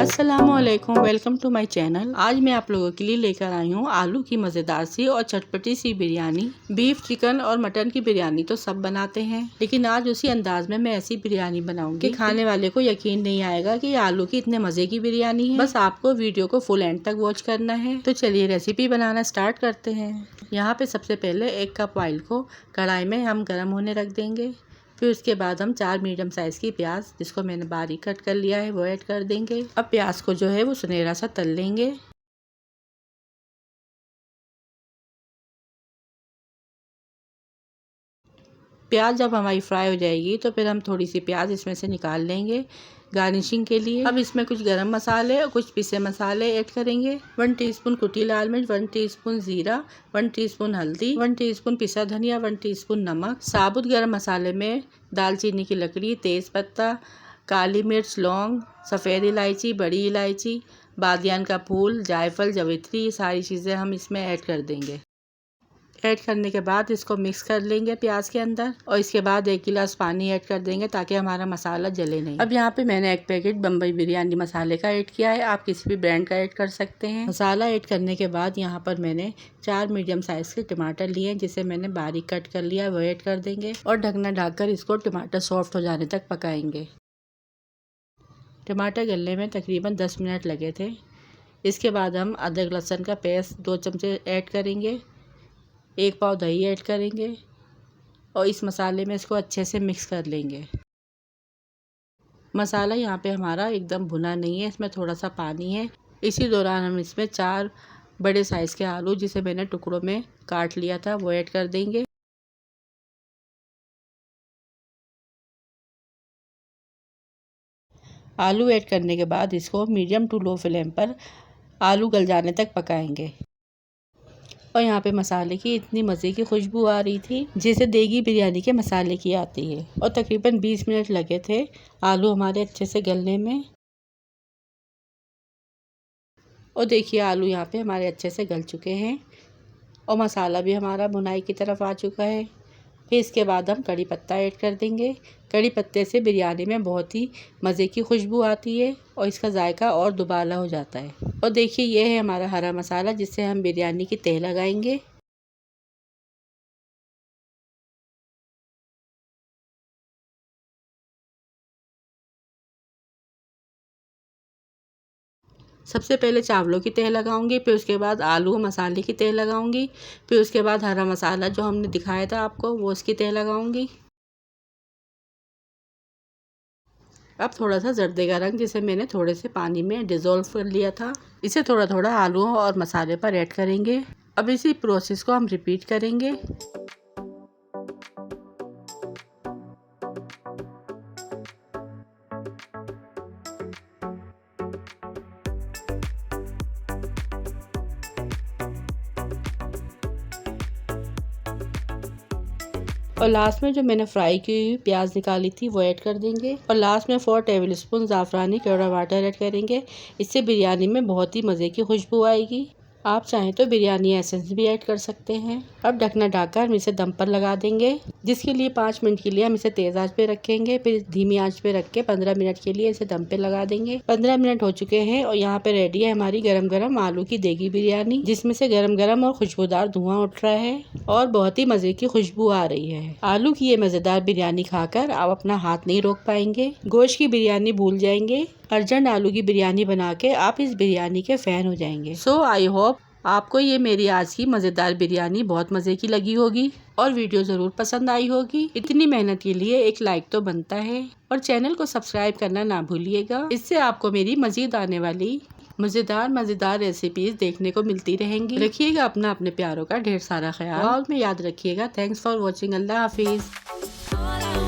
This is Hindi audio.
अस्सलामुअलैकुम, वेलकम टू माय चैनल। आज मैं आप लोगों के लिए लेकर आई हूँ आलू की मज़ेदार सी और चटपटी सी बिरयानी। बीफ, चिकन और मटन की बिरयानी तो सब बनाते हैं, लेकिन आज उसी अंदाज में मैं ऐसी बिरयानी बनाऊंगी कि खाने वाले को यकीन नहीं आएगा कि आलू की इतने मज़े की बिरयानी है। बस आपको वीडियो को फुल एंड तक वॉच करना है। तो चलिए रेसिपी बनाना स्टार्ट करते हैं। यहाँ पे सबसे पहले 1 कप ऑयल को कढ़ाई में हम गर्म होने रख देंगे। फिर उसके बाद हम 4 मीडियम साइज़ की प्याज, जिसको मैंने बारीक कट कर लिया है, वो ऐड कर देंगे। अब प्याज को जो है वो सुनहरा सा तल लेंगे। प्याज जब हमारी फ्राई हो जाएगी तो फिर हम थोड़ी सी प्याज इसमें से निकाल लेंगे गार्निशिंग के लिए। अब इसमें कुछ गरम मसाले और कुछ पिसे मसाले ऐड करेंगे। 1 टीस्पून कुटी लाल मिर्च, 1 टीस्पून जीरा, 1 टीस्पून हल्दी, 1 टीस्पून पिसा धनिया, 1 टीस्पून नमक। साबुत गरम मसाले में दालचीनी की लकड़ी, तेज पत्ता, काली मिर्च, लौंग, सफ़ेद इलायची, बड़ी इलायची, बादियान का फूल, जायफल, जवित्री, ये सारी चीज़ें हम इसमें ऐड कर देंगे। ऐड करने के बाद इसको मिक्स कर लेंगे प्याज के अंदर, और इसके बाद 1 गिलास पानी ऐड कर देंगे ताकि हमारा मसाला जले नहीं। अब यहाँ पे मैंने 1 पैकेट बम्बई बिरयानी मसाले का ऐड किया है। आप किसी भी ब्रांड का ऐड कर सकते हैं। मसाला ऐड करने के बाद यहाँ पर मैंने 4 मीडियम साइज के टमाटर लिए हैं, जिसे मैंने बारीक कट कर लिया है, वो ऐड कर देंगे और ढकना ढककर इसको टमाटर सॉफ्ट हो जाने तक पकाएंगे। टमाटर गलने में तकरीबन 10 मिनट लगे थे। इसके बाद हम अदरक लहसुन का पेस्ट 2 चमचे ऐड करेंगे, 1 पाव दही ऐड करेंगे और इस मसाले में इसको अच्छे से मिक्स कर लेंगे। मसाला यहाँ पे हमारा एकदम भुना नहीं है, इसमें थोड़ा सा पानी है। इसी दौरान हम इसमें 4 बड़े साइज़ के आलू, जिसे मैंने टुकड़ों में काट लिया था, वो ऐड कर देंगे। आलू ऐड करने के बाद इसको मीडियम टू लो फ्लेम पर आलू गल जाने तक पकाएंगे। और यहाँ पे मसाले की इतनी मज़े की खुशबू आ रही थी जैसे देगी बिरयानी के मसाले की आती है। और तकरीबन 20 मिनट लगे थे आलू हमारे अच्छे से गलने में। और देखिए आलू यहाँ पे हमारे अच्छे से गल चुके हैं और मसाला भी हमारा भुनाई की तरफ आ चुका है। फिर इसके बाद हम कड़ी पत्ता ऐड कर देंगे। कड़ी पत्ते से बिरयानी में बहुत ही मज़े की खुशबू आती है और इसका जायका और दुबाला हो जाता है। और देखिए ये है हमारा हरा मसाला, जिससे हम बिरयानी की तह लगाएंगे। सबसे पहले चावलों की तह लगाऊंगी, फिर उसके बाद आलू मसाले की तह लगाऊंगी, फिर उसके बाद हरा मसाला जो हमने दिखाया था आपको, वो उसकी तह लगाऊंगी। अब थोड़ा सा जर्दे का रंग, जिसे मैंने थोड़े से पानी में डिज़ोल्व कर लिया था, इसे थोड़ा थोड़ा आलूओं और मसाले पर ऐड करेंगे। अब इसी प्रोसेस को हम रिपीट करेंगे। और लास्ट में जो मैंने फ्राई की हुई प्याज निकाली थी, वो ऐड कर देंगे। और लास्ट में 4 टेबलस्पून ज़ाफ़रानी केवड़ा वाटर ऐड करेंगे। इससे बिरयानी में बहुत ही मज़े की खुशबू आएगी। आप चाहें तो बिरयानी एसेंस भी ऐड कर सकते हैं। अब ढकना ढककर हम इसे दम पर लगा देंगे, जिसके लिए 5 मिनट के लिए हम इसे तेज़ आंच पे रखेंगे। फिर धीमी आंच पे रख के 15 मिनट के लिए इसे दम पे लगा देंगे। 15 मिनट हो चुके हैं और यहाँ पे रेडी है हमारी गरम गरम आलू की देगी बिरयानी, जिसमें से गरम गरम और खुशबूदार धुआं उठ रहा है और बहुत ही मज़े की खुशबू आ रही है। आलू की ये मज़ेदार बिरयानी खाकर आप अपना हाथ नहीं रोक पाएंगे, गोश्त की बिरयानी भूल जाएंगे। अर्जेंट आलू की बिरयानी बना के आप इस बिरयानी के फ़ैन हो जाएंगे। सो आई होप आपको ये मेरी आज की मज़ेदार बिरयानी बहुत मज़े की लगी होगी और वीडियो ज़रूर पसंद आई होगी। इतनी मेहनत के लिए एक लाइक तो बनता है और चैनल को सब्सक्राइब करना ना भूलिएगा। इससे आपको मेरी मज़ीद आने वाली मज़ेदार रेसिपीज़ देखने को मिलती रहेंगी। रखिएगा अपना अपने प्यारों का ढेर सारा ख्याल में याद रखिएगा। Thanks for watching. अल्लाह हाफिज़।